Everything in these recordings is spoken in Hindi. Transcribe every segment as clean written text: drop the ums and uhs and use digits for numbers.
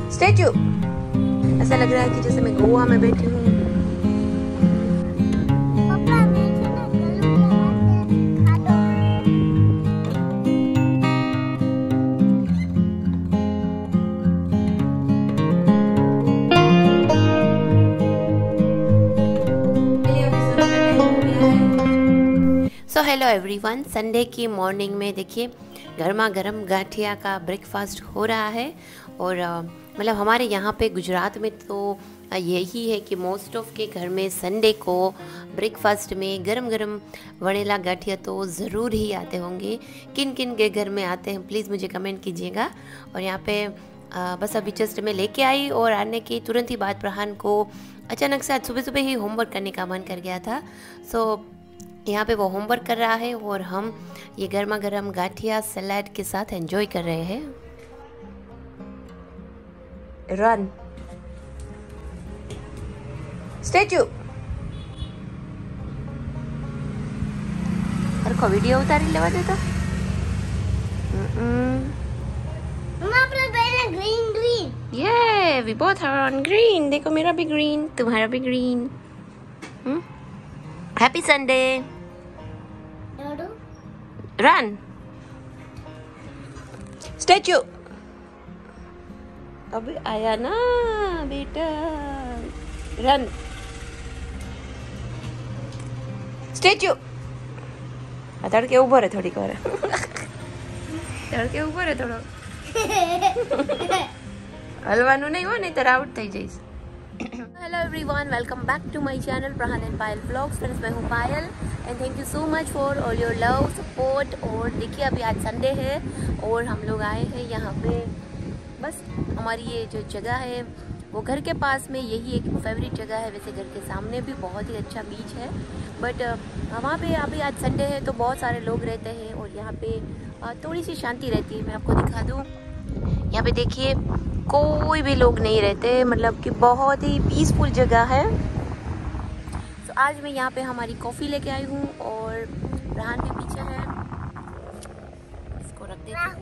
स्टैचू ऐसा लग रहा है कि जैसे मैं गोवा में बैठी हूँ। सो हेलो एवरीवन, संडे की मॉर्निंग में देखिए गर्मा गर्म गाठिया का ब्रेकफास्ट हो रहा है। और मतलब हमारे यहाँ पे गुजरात में तो यही है कि मोस्ट ऑफ के घर में संडे को ब्रेकफास्ट में गरम गरम वनेला गाठिया तो ज़रूर ही आते होंगे। किन किन के घर में आते हैं प्लीज़ मुझे कमेंट कीजिएगा। और यहाँ पे बस अभी जस्ट मैं लेके आई और आने के तुरंत ही बाद प्रहान को अचानक से आज सुबह सुबह ही होमवर्क करने का मन कर गया था। सो यहाँ पे वो होमवर्क कर रहा है और हम ये गर्मा गर्म गाठिया सलाद के साथ एंजॉय कर रहे हैं। रन स्टैचू को वीडियो उतारी लेवा दे तो ग्रीन ग्रीन ये we both are on green. देखो मेरा भी ग्रीन, तुम्हारा भी green. Happy Sunday. Run statue अभी आया ना बेटा। रन स्टैचू तड़के उभो रे थोड़ी कर तड़के उभो रे थोड़ो हलवानु नहीं हो नहीं तो आउट થઈ જઈશ। Hello everyone, welcome back to my channel Prahan and Payal vlogs. Friends मैं हूँ Payal and thank you so much for all your love support. और देखिए अभी आज संडे है और हम लोग आए हैं यहाँ पे। बस हमारी ये जो जगह है वो घर के पास में यही एक फेवरेट जगह है। वैसे घर के सामने भी बहुत ही अच्छा बीच है बट वहाँ पे अभी आज संडे है तो बहुत सारे लोग रहते हैं और यहाँ पे थोड़ी सी शांति रहती है। मैं आपको दिखा दूँ, यहाँ पे देखिए कोई भी लोग नहीं रहते, मतलब कि बहुत ही पीसफुल जगह है। तो आज मैं यहाँ पे हमारी कॉफ़ी लेके आई हूँ और प्रहान भी पीछे है, इसको रख देते हैं।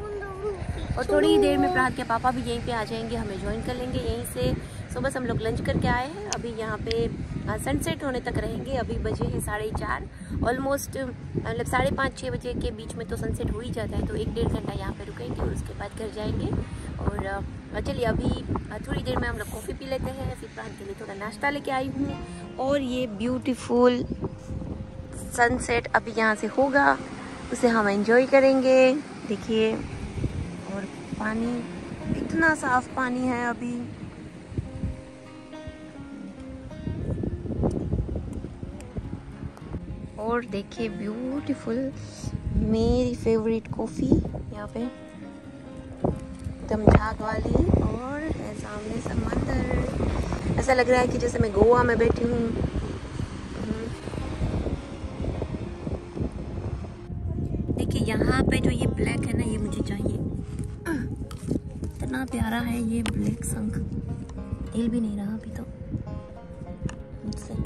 और थोड़ी ही देर में प्रहान के पापा भी यहीं पे आ जाएंगे, हमें ज्वाइन कर लेंगे यहीं से। सो बस हम लोग लंच करके आए हैं, अभी यहाँ पे सनसेट होने तक रहेंगे। अभी बजे हैं 4:30 ऑलमोस्ट, मतलब 5:30-6 बजे के बीच में तो सनसेट हो ही जाता है। तो 1-1.5 घंटा यहाँ पे रुकेंगे और उसके बाद घर जाएंगे। और चलिए अभी थोड़ी देर में हम लोग कॉफ़ी पी लेते हैं, फिर प्रांत के लिए थोड़ा नाश्ता लेके आई हूँ। और ये ब्यूटीफुल सनसेट अभी यहाँ से होगा, उसे हम एंजॉय करेंगे। देखिए और पानी इतना साफ पानी है अभी। और देखिए ब्यूटीफुल मेरी फेवरेट कॉफ़ी यहाँ पे एकदम झाग वाली। और है सामने समंदर, ऐसा लग रहा है कि जैसे मैं गोवा में बैठी हूँ। देखिए यहाँ पे जो ये ब्लैक है ना, ये मुझे चाहिए। इतना प्यारा है ये ब्लैक शंख, हिल भी नहीं रहा अभी तो मुझसे।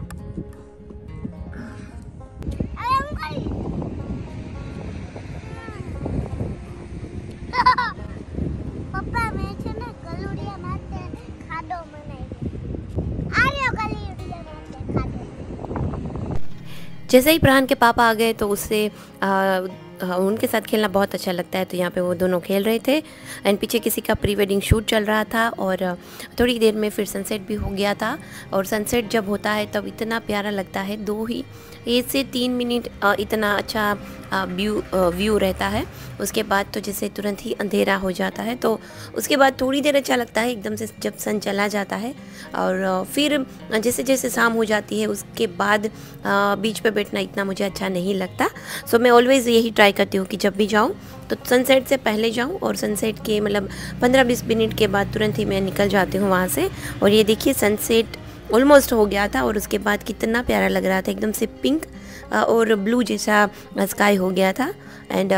जैसे ही प्रहान के पापा आ गए तो उससे उनके साथ खेलना बहुत अच्छा लगता है। तो यहाँ पे वो दोनों खेल रहे थे एंड पीछे किसी का प्री वेडिंग शूट चल रहा था। और थोड़ी देर में फिर सनसेट भी हो गया था। और सनसेट जब होता है तब इतना प्यारा लगता है, 1 से 3 मिनट इतना अच्छा व्यू रहता है। उसके बाद तो जैसे तुरंत ही अंधेरा हो जाता है, तो उसके बाद थोड़ी देर अच्छा लगता है एकदम से जब सन चला जाता है। और फिर जैसे जैसे शाम हो जाती है उसके बाद बीच पे बैठना इतना मुझे अच्छा नहीं लगता। सो मैं ऑलवेज़ यही ट्राई करती हूँ कि जब भी जाऊँ तो सनसेट से पहले जाऊँ और सनसेट के मतलब 15-20 मिनट के बाद तुरंत ही मैं निकल जाती हूँ वहाँ से। और ये देखिए सनसेट ऑलमोस्ट हो गया था और उसके बाद कितना प्यारा लग रहा था, एकदम से पिंक और ब्लू जैसा स्काई हो गया था। एंड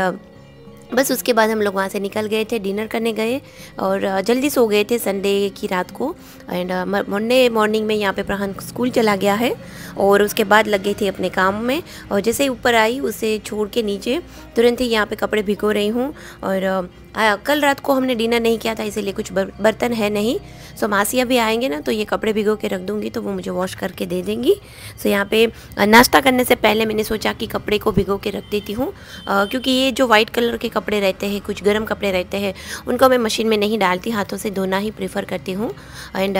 बस उसके बाद हम लोग वहाँ से निकल गए थे, डिनर करने गए और जल्दी सो गए थे संडे की रात को। एंड मंडे मॉर्निंग में यहाँ पे प्रहान स्कूल चला गया है और उसके बाद लग गए थे अपने काम में। और जैसे ही ऊपर आई उसे छोड़ के नीचे तुरंत ही यहाँ पे कपड़े भिगो रही हूँ और कल रात को हमने डिनर नहीं किया था, इसीलिए कुछ बर्तन है नहीं। सो मासी अभी आएंगे ना तो ये कपड़े भिगो के रख दूँगी तो वो मुझे वॉश करके दे देंगी। सो यहाँ पे नाश्ता करने से पहले मैंने सोचा कि कपड़े को भिगो के रख देती हूँ, क्योंकि ये जो वाइट कलर के कपड़े रहते हैं, कुछ गर्म कपड़े रहते हैं, उनको मैं मशीन में नहीं डालती, हाथों से धोना ही प्रेफर करती हूँ। एंड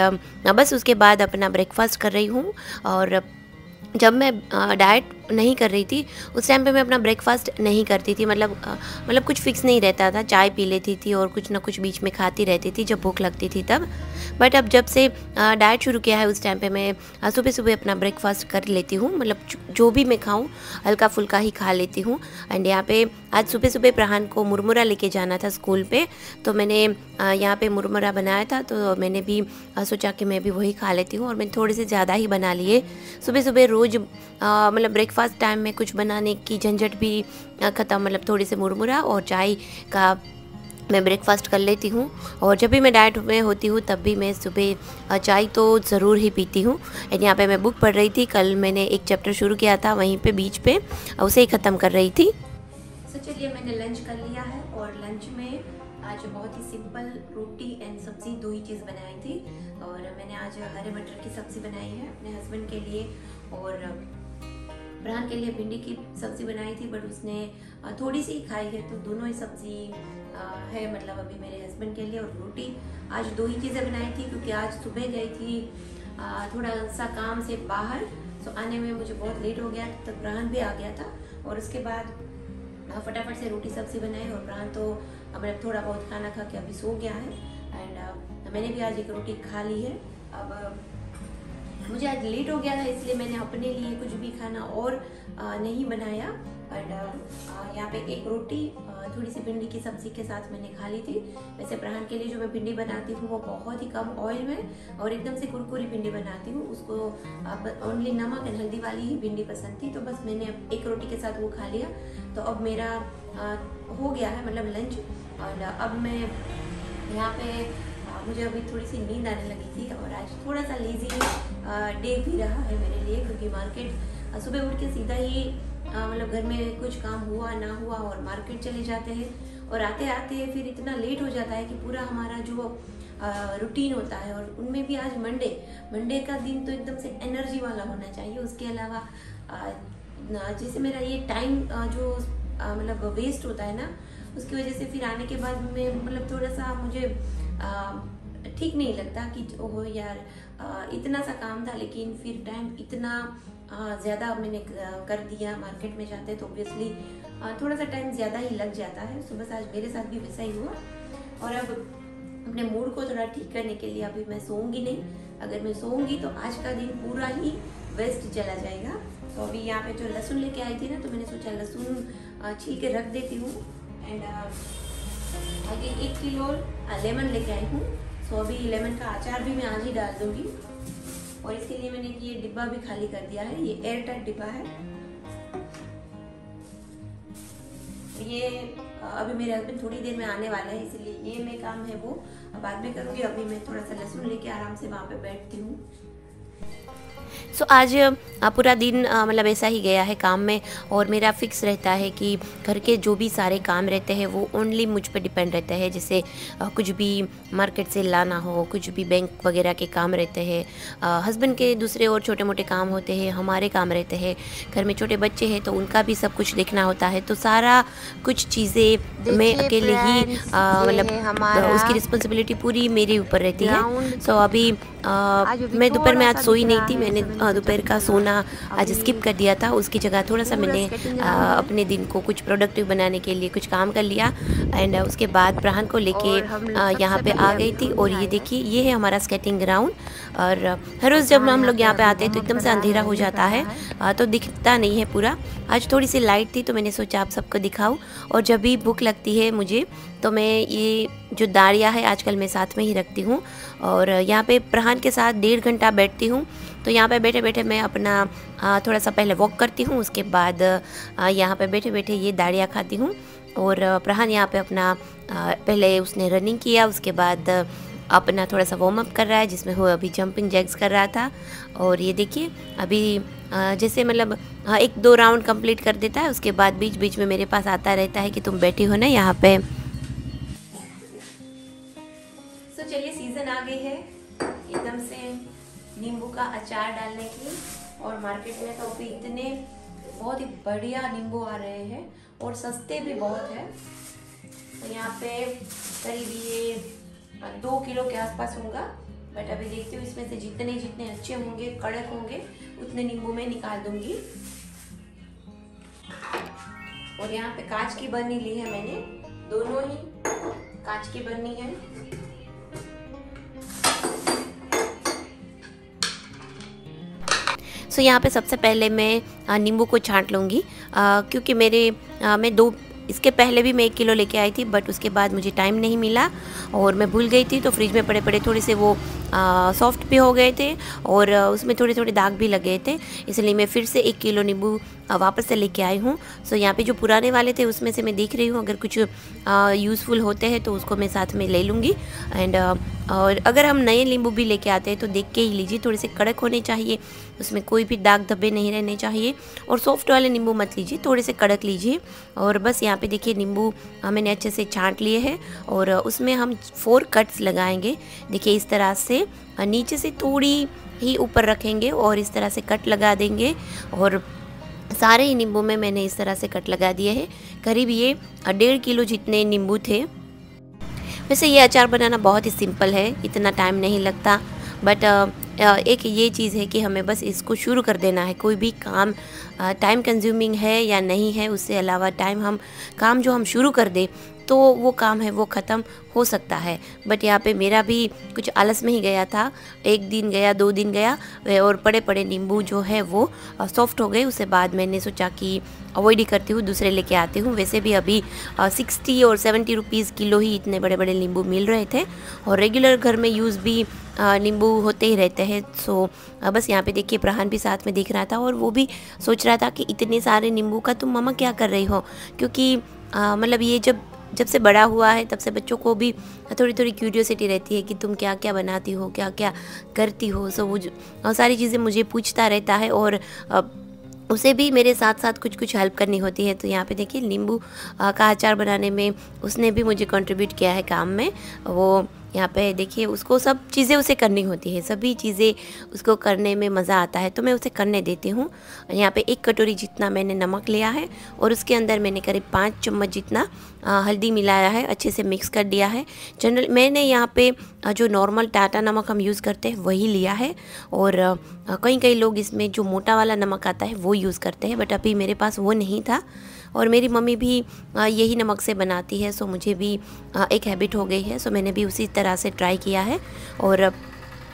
बस उसके बाद अपना ब्रेकफास्ट कर रही हूँ। और जब मैं डाइट नहीं कर रही थी उस टाइम पे मैं अपना ब्रेकफास्ट नहीं करती थी, मतलब कुछ फिक्स नहीं रहता था, चाय पी लेती थी और कुछ ना कुछ बीच में खाती रहती थी जब भूख लगती थी तब। बट अब जब से डाइट शुरू किया है उस टाइम पे मैं सुबह सुबह अपना ब्रेकफास्ट कर लेती हूँ, मतलब जो भी मैं खाऊँ हल्का फुल्का ही खा लेती हूँ। एंड यहाँ पे आज सुबह सुबह प्रहान को मुरमुरा लेके जाना था स्कूल पे, तो मैंने यहाँ पे मुरमुरा बनाया था, तो मैंने भी सोचा कि मैं भी वही खा लेती हूँ। और मैंने थोड़े से ज़्यादा ही बना लिए। सुबह सुबह रोज़ मतलब ब्रेकफास्ट टाइम में कुछ बनाने की झंझट भी ख़त्म, मतलब थोड़ी से मुरमुरा और चाय का मैं ब्रेकफास्ट कर लेती हूँ। और जब भी मैं डाइट में होती हूँ तब भी मैं सुबह चाय तो ज़रूर ही पीती हूँ। एंड यहाँ पे मैं बुक पढ़ रही थी, कल मैंने एक चैप्टर शुरू किया था, वहीं पे बीच पे उसे ही ख़त्म कर रही थी। तो चलिए मैंने लंच कर लिया है और लंच में आज बहुत ही सिंपल रोटी एंड सब्ज़ी, दो ही चीज़ बनाई थी। और मैंने आज हरे मटर की सब्ज़ी बनाई है अपने हस्बैंड के लिए, और ब्रान के लिए भिंडी की सब्ज़ी बनाई थी, बट उसने थोड़ी सी खाई है, तो दोनों ही सब्ज़ी है मतलब अभी मेरे हस्बैंड के लिए। और रोटी आज दो ही चीज़ें बनाई थी, क्योंकि आज सुबह गई थी थोड़ा सा काम से बाहर, तो आने में मुझे बहुत लेट हो गया, तब ब्रान भी आ गया था। और उसके बाद फटाफट से रोटी सब्ज़ी बनाई, और ब्रान तो मतलब थोड़ा बहुत खाना खा के अभी सो गया है। एंड मैंने भी आज एक रोटी खा ली है। अब मुझे आज लेट हो गया था, इसलिए मैंने अपने लिए कुछ भी खाना और नहीं बनाया। एंड यहाँ पे एक रोटी थोड़ी सी भिंडी की सब्ज़ी के साथ मैंने खा ली थी। वैसे ब्रान के लिए जो मैं भिंडी बनाती हूँ वो बहुत ही कम ऑयल में और एकदम से कुरकुरी भिंडी बनाती हूँ, उसको ओनली नमक एंड हल्दी वाली ही भिंडी पसंद थी, तो बस मैंने एक रोटी के साथ वो खा लिया। तो अब मेरा हो गया है मतलब लंच। और अब मैं यहाँ पे मुझे अभी थोड़ी सी नींद आने लगी थी, और आज थोड़ा सा लेजी डे भी रहा है मेरे लिए, क्योंकि मार्केट सुबह उठ के सीधा ही मतलब घर में कुछ काम हुआ ना हुआ और मार्केट चले जाते हैं, और आते आते फिर इतना लेट हो जाता है कि पूरा हमारा जो रूटीन होता है, और उनमें भी आज मंडे का दिन तो एकदम से एनर्जी वाला होना चाहिए। उसके अलावा जैसे मेरा ये टाइम जो मतलब वेस्ट होता है ना, उसकी वजह से फिर आने के बाद में मतलब थोड़ा सा मुझे ठीक नहीं लगता कि ओहो यार इतना सा काम था, लेकिन फिर टाइम इतना ज़्यादा मैंने कर दिया। मार्केट में जाते तो ऑब्वियसली थोड़ा सा टाइम ज़्यादा ही लग जाता है। सो बस आज मेरे साथ भी वैसा ही हुआ, और अब अपने मूड को थोड़ा ठीक करने के लिए अभी मैं सोऊंगी नहीं। अगर मैं सोऊंगी तो आज का दिन पूरा ही वेस्ट चला जाएगा। तो अभी यहाँ पे जो लहसुन लेके आई थी ना, तो मैंने सोचा लहसुन छील के रख देती हूँ। एंड आगे 1 किलो लेमन लेके आई हूँ, सो अभी लेमन का अचार भी मैं आज ही डाल दूंगी। और इसके लिए मैंने ये डिब्बा भी खाली कर दिया है, ये एयर टाइट डिब्बा है। ये अभी मेरे हस्बैंड थोड़ी देर में आने वाले हैं, इसलिए ये मैं काम है वो बाद में करूँगी। अभी मैं थोड़ा सा लहसुन लेके आराम से वहाँ पे बैठती हूँ। सो आज पूरा दिन मतलब ऐसा ही गया है काम में, और मेरा फिक्स रहता है कि घर के जो भी सारे काम रहते हैं वो ओनली मुझ पर डिपेंड रहते हैं। जैसे कुछ भी मार्केट से लाना हो, कुछ भी बैंक वगैरह के काम रहते हैं, हस्बैंड के दूसरे और छोटे मोटे काम होते हैं, हमारे काम रहते हैं, घर में छोटे बच्चे हैं तो उनका भी सब कुछ देखना होता है। तो सारा कुछ चीज़ें मैं अकेले ही मतलब उसकी रिस्पॉन्सिबिलिटी पूरी मेरे ऊपर रहती है। सो अभी मैं दोपहर में आज सोई नहीं थी, मैंने दोपहर का सोना आज स्किप कर दिया था। उसकी जगह थोड़ा सा मैंने अपने दिन को कुछ प्रोडक्टिव बनाने के लिए कुछ काम कर लिया। एंड उसके बाद ब्राहन को लेके यहाँ पे आ गई थी। और ये देखिए, ये है हमारा स्केटिंग ग्राउंड। और हर रोज़ जब हम लोग यहाँ पे आते हैं तो एकदम से अंधेरा हो जाता है, तो दिखता नहीं है पूरा। आज थोड़ी सी लाइट थी तो मैंने सोचा आप सबको दिखाऊं। और जब भी भूख लगती है मुझे तो मैं ये जो दाड़ियाँ है आजकल मैं साथ में ही रखती हूँ, और यहाँ पे ब्राहन के साथ 1.5 घंटा बैठती हूँ। तो यहाँ पे बैठे बैठे मैं अपना थोड़ा सा पहले वॉक करती हूँ, उसके बाद यहाँ पे बैठे बैठे ये दाड़ियाँ खाती हूँ। और ब्राहन यहाँ पे अपना पहले उसने रनिंग किया, उसके बाद अपना थोड़ा सा वार्म अप कर रहा है, जिसमें वो अभी जंपिंग जैक्स कर रहा था। और ये देखिए अभी जैसे मतलब 1-2 राउंड कंप्लीट कर देता है, उसके बाद बीच बीच में मेरे पास आता रहता है कि तुम बैठी हो ना यहाँ पे। तो चलिए सीजन आ गई है एकदम से नींबू का अचार डालने की। और मार्केट में तो अभी इतने बहुत ही बढ़िया नींबू आ रहे हैं और सस्ते भी बहुत है। तो यहाँ पे करीब ये 2 किलो के आसपास होगा, बट अभी देखती हूँ इसमें से जितने जितने अच्छे होंगे, कड़क होंगे, उतने नींबू में निकाल दूंगी। और यहाँ पे कांच की बर्नी ली है मैंने, दोनों ही कांच की बर्नी है। सो यहाँ पे सबसे पहले मैं नींबू को छांट लूँगी, क्योंकि मैं इसके पहले भी मैं 1 किलो लेके आई थी, बट उसके बाद मुझे टाइम नहीं मिला और मैं भूल गई थी। तो फ्रिज में पड़े पड़े थोड़े से वो सॉफ्ट भी हो गए थे और उसमें थोड़े थोड़े दाग भी लग गए थे, इसलिए मैं फिर से 1 किलो नींबू वापस से लेके आई हूँ। सो यहाँ पे जो पुराने वाले थे उसमें से मैं देख रही हूँ अगर कुछ यूज़फुल होते हैं तो उसको मैं साथ में ले लूँगी। एंड और अगर हम नए नींबू भी लेके आते हैं तो देख के ही लीजिए, थोड़े से कड़क होने चाहिए, उसमें कोई भी दाग धब्बे नहीं रहने चाहिए। और सॉफ्ट वाले नींबू मत लीजिए, थोड़े से कड़क लीजिए। और बस यहाँ पे देखिए नींबू मैंने अच्छे से छांट लिए हैं और उसमें हम 4 कट्स लगाएंगे। देखिए इस तरह से नीचे से थोड़ी ही ऊपर रखेंगे और इस तरह से कट लगा देंगे। और सारे ही नींबू में मैंने इस तरह से कट लगा दिए हैं। करीब ये 1.5 किलो जितने नींबू थे। वैसे ये अचार बनाना बहुत ही सिंपल है, इतना टाइम नहीं लगता, बट एक ये चीज़ है कि हमें बस इसको शुरू कर देना है। कोई भी काम टाइम कंज्यूमिंग है या नहीं है, उससे अलावा काम जो हम शुरू कर दे तो वो काम है वो ख़त्म हो सकता है। बट यहाँ पे मेरा भी कुछ आलस में ही गया था, 1 दिन गया 2 दिन गया और पड़े पड़े नींबू जो है वो सॉफ्ट हो गए। उसके बाद मैंने सोचा कि अवॉइड ही करती हूँ, दूसरे लेके आती हूँ। वैसे भी अभी 60 और 70 रुपीज़ किलो ही इतने बड़े बड़े नींबू मिल रहे थे और रेगुलर घर में यूज़ भी नींबू होते ही रहते हैं। सो बस यहाँ पे देखिए प्रहान भी साथ में दिख रहा था और वो भी सोच रहा था कि इतने सारे नींबू का तुम मम्मा क्या कर रही हो, क्योंकि मतलब ये जब से बड़ा हुआ है तब से बच्चों को भी थोड़ी थोड़ी क्यूरियोसिटी रहती है कि तुम क्या क्या बनाती हो, क्या क्या करती हो। सो वो सारी चीज़ें मुझे पूछता रहता है और उसे भी मेरे साथ साथ कुछ कुछ हेल्प करनी होती है। तो यहाँ पे देखिए नींबू का अचार बनाने में उसने भी मुझे कंट्रीब्यूट किया है काम में। वो यहाँ पे देखिए उसको सब चीज़ें उसे करनी होती है, सभी चीज़ें उसको करने में मज़ा आता है, तो मैं उसे करने देती हूँ। यहाँ पे 1 कटोरी जितना मैंने नमक लिया है और उसके अंदर मैंने करीब 5 चम्मच जितना हल्दी मिलाया है, अच्छे से मिक्स कर दिया है। मैंने यहाँ पे जो नॉर्मल टाटा नमक हम यूज़ करते हैं वही लिया है और कई लोग इसमें जो मोटा वाला नमक आता है वो यूज़ करते हैं, बट अभी मेरे पास वो नहीं था और मेरी मम्मी भी यही नमक से बनाती है। सो मुझे भी एक हैबिट हो गई है, सो मैंने भी उसी तरह से ट्राई किया है। और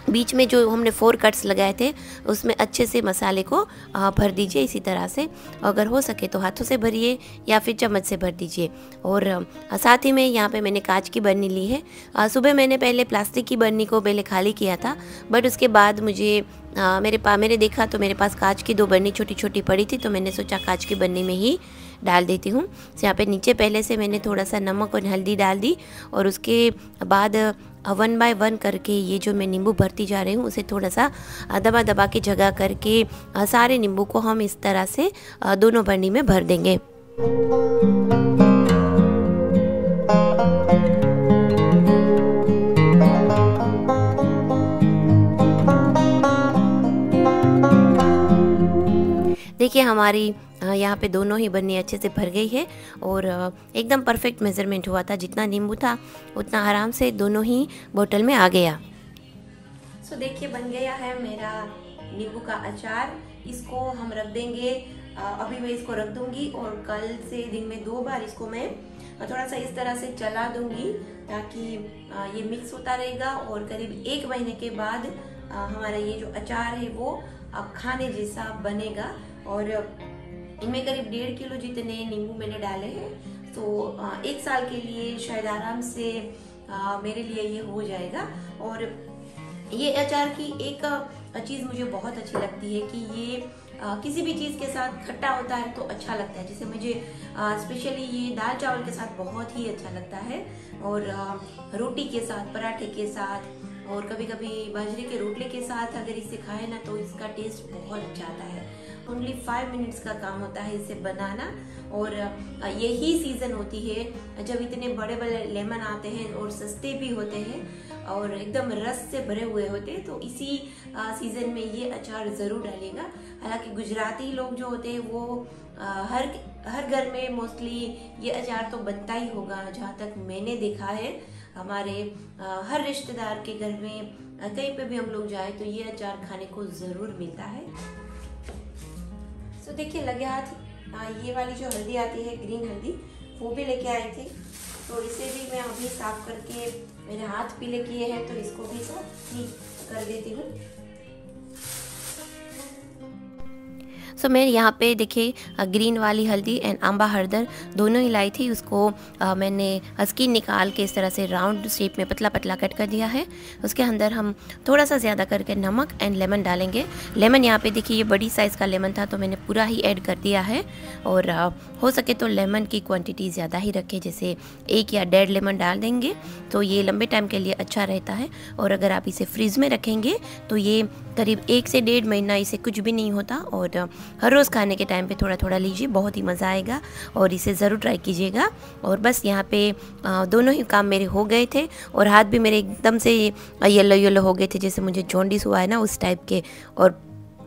बीच में जो हमने 4 कट्स लगाए थे उसमें अच्छे से मसाले को भर दीजिए इसी तरह से, अगर हो सके तो हाथों से भरिए या फिर चम्मच से भर दीजिए। और साथ ही में यहाँ पे मैंने कांच की बर्नी ली है। सुबह मैंने पहले प्लास्टिक की बर्नी को पहले खाली किया था, बट उसके बाद मुझे मैंने देखा तो मेरे पास कांच की 2 बर्नी छोटी छोटी पड़ी थी, तो मैंने सोचा कांच की बर्नी में ही डाल देती हूँ। यहाँ पे नीचे पहले से मैंने थोड़ा सा नमक और हल्दी डाल दी और उसके बाद 1 बाय 1 करके ये जो मैं नींबू भरती जा रही हूँ उसे थोड़ा सा दबा दबा के जगह करके सारे नींबू को हम इस तरह से दोनों बर्नी में भर देंगे। देखिए हमारी यहाँ पे दोनों ही बर्नी अच्छे से भर गई है और एकदम परफेक्ट मेज़रमेंट हुआ था, जितना नींबू था उतना आराम से दोनों ही बोतल में आ गया। सो देखिए बन गया है मेरा नींबू का अचार। इसको हम रख देंगे, अभी मैं इसको रख दूंगी और कल से दिन में 2 बार इसको मैं थोड़ा सा इस तरह से चला दूंगी ताकि ये मिक्स होता रहेगा और करीब 1 महीने के बाद हमारा ये जो अचार है वो अब खाने जैसा बनेगा। और इनमें करीब 1.5 किलो जितने नींबू मैंने डाले हैं, तो 1 साल के लिए शायद आराम से मेरे लिए ये हो जाएगा। और ये अचार की एक चीज़ मुझे बहुत अच्छी लगती है कि ये किसी भी चीज़ के साथ खट्टा होता है तो अच्छा लगता है। जैसे मुझे स्पेशली ये दाल चावल के साथ बहुत ही अच्छा लगता है और रोटी के साथ, पराठे के साथ और कभी कभी बाजरे के रोटले के साथ अगर इसे खाए ना तो इसका टेस्ट बहुत अच्छा आता है। ओनली 5 मिनट्स का काम होता है इसे बनाना और यही सीज़न होती है जब इतने बड़े बड़े लेमन आते हैं और सस्ते भी होते हैं। और एकदम रस से भरे हुए होते हैं। तो इसी सीज़न में ये अचार ज़रूर डालिएगा। हालांकि गुजराती लोग जो होते हैं वो हर घर में मोस्टली ये अचार तो बनता ही होगा। जहाँ तक मैंने देखा है हमारे हर रिश्तेदार के घर में कहीं पे भी हम लोग जाए तो ये अचार खाने को ज़रूर मिलता है। तो देखिए लगे हाथ ये वाली जो हल्दी आती है ग्रीन हल्दी वो भी लेके आए थे। तो इसे भी मैं अभी साफ करके, मेरे हाथ पीले किए हैं तो इसको भी साफ ही कर देती हूँ। सो मैं यहाँ पे देखिए ग्रीन वाली हल्दी एंड आंबा हरदर दोनों ही लाई थी। उसको मैंने स्किन निकाल के इस तरह से राउंड शेप में पतला पतला कट कर दिया है। उसके अंदर हम थोड़ा सा ज़्यादा करके नमक एंड लेमन डालेंगे। लेमन यहाँ पे देखिए ये बड़ी साइज़ का लेमन था तो मैंने पूरा ही ऐड कर दिया है। और हो सके तो लेमन की क्वांटिटी ज़्यादा ही रखें, जैसे 1 या 1.5 लेमन डाल देंगे तो ये लंबे टाइम के लिए अच्छा रहता है। और अगर आप इसे फ्रीज़ में रखेंगे तो ये करीब 1 से 1.5 महीना इसे कुछ भी नहीं होता। और हर रोज़ खाने के टाइम पे थोड़ा थोड़ा लीजिए, बहुत ही मज़ा आएगा और इसे ज़रूर ट्राई कीजिएगा। और बस यहाँ पे दोनों ही काम मेरे हो गए थे और हाथ भी मेरे एकदम से येलो येलो हो गए थे, जैसे मुझे जॉन्डिस हुआ है ना उस टाइप के। और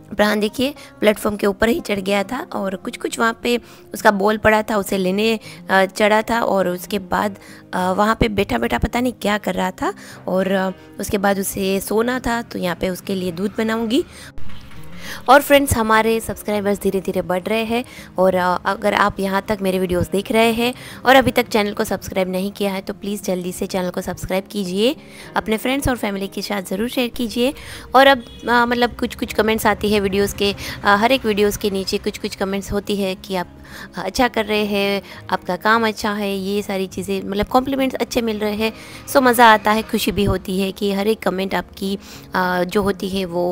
प्राण देखिए प्लेटफॉर्म के ऊपर ही चढ़ गया था और कुछ वहाँ पे उसका बॉल पड़ा था, उसे लेने चढ़ा था और उसके बाद वहाँ पे बैठा बैठा पता नहीं क्या कर रहा था। और उसके बाद उसे सोना था तो यहाँ पे उसके लिए दूध बनाऊँगी। और फ्रेंड्स हमारे सब्सक्राइबर्स धीरे धीरे बढ़ रहे हैं और अगर आप यहाँ तक मेरे वीडियोस देख रहे हैं और अभी तक चैनल को सब्सक्राइब नहीं किया है तो प्लीज़ जल्दी से चैनल को सब्सक्राइब कीजिए, अपने फ्रेंड्स और फैमिली के साथ ज़रूर शेयर कीजिए। और अब मतलब कुछ कमेंट्स आती है वीडियोस के, हर एक वीडियोस के नीचे कुछ कमेंट्स होती है कि आप अच्छा कर रहे हैं, आपका काम अच्छा है, ये सारी चीज़ें मतलब कॉम्प्लीमेंट्स अच्छे मिल रहे हैं। सो मज़ा आता है, खुशी भी होती है कि हर एक कमेंट आपकी जो होती है वो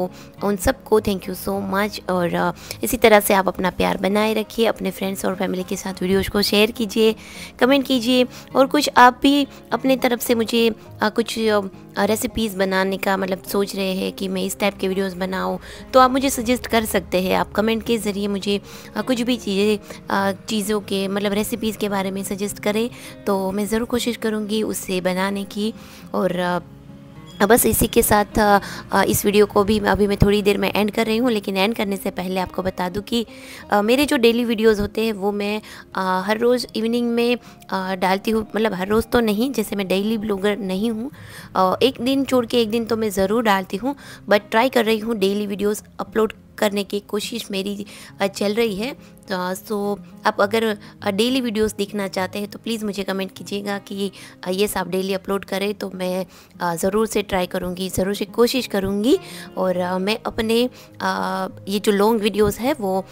उन सबको थैंक यू सो मच। और इसी तरह से आप अपना प्यार बनाए रखिए, अपने फ्रेंड्स और फैमिली के साथ वीडियोज़ को शेयर कीजिए, कमेंट कीजिए। और कुछ आप भी अपने तरफ से मुझे कुछ रेसिपीज़ बनाने का मतलब सोच रहे हैं कि मैं इस टाइप के वीडियोस बनाऊं तो आप मुझे सजेस्ट कर सकते हैं। आप कमेंट के ज़रिए मुझे कुछ भी चीज़ों के मतलब रेसिपीज़ के बारे में सजेस्ट करें तो मैं ज़रूर कोशिश करूँगी उससे बनाने की। और बस इसी के साथ इस वीडियो को भी अभी मैं थोड़ी देर में एंड कर रही हूँ, लेकिन एंड करने से पहले आपको बता दूँ कि मेरे जो डेली वीडियोस होते हैं वो मैं हर रोज़ इवनिंग में डालती हूँ। मतलब हर रोज़ तो नहीं, जैसे मैं डेली ब्लॉगर नहीं हूँ, एक दिन छोड़ के एक दिन तो मैं ज़रूर डालती हूँ, बट ट्राई कर रही हूँ डेली वीडियोज़ अपलोड करने की कोशिश मेरी चल रही है। सो आप अगर डेली वीडियोस देखना चाहते हैं तो प्लीज़ मुझे कमेंट कीजिएगा कि ये सब डेली अपलोड करें तो मैं ज़रूर से ट्राई करूँगी, ज़रूर से कोशिश करूँगी। और मैं अपने ये जो लॉन्ग वीडियोस है वो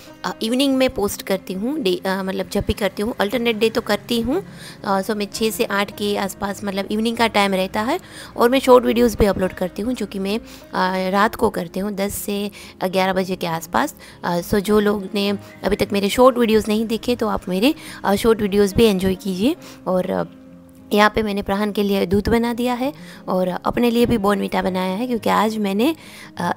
इवनिंग में पोस्ट करती हूँ, मतलब जब भी करती हूँ, अल्टरनेट डे तो करती हूँ। सो मैं 6 से 8 के आसपास मतलब इवनिंग का टाइम रहता है। और मैं शॉर्ट वीडियोज़ भी अपलोड करती हूँ जो कि मैं रात को करती हूँ 10 से 11 बजे के आसपास। सो जो लोग ने अभी तक मेरे शॉर्ट वीडियोस नहीं देखे तो आप मेरे शॉर्ट वीडियोस भी एंजॉय कीजिए। और यहाँ पे मैंने प्राण के लिए दूध बना दिया है और अपने लिए भी बॉर्नविटा बनाया है, क्योंकि आज मैंने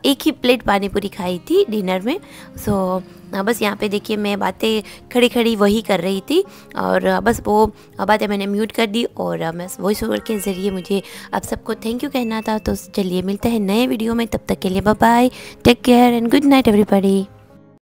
एक ही प्लेट पानी पूरी खाई थी डिनर में। सो बस यहाँ पे देखिए मैं बातें खड़ी खड़ी वही कर रही थी और बस वो बातें मैंने म्यूट कर दी और मैं वॉइस ओवर के ज़रिए मुझे आप सबको थैंक यू कहना था। तो चलिए मिलते हैं नए वीडियो में, तब तक के लिए bye bye, take care and good night everybody.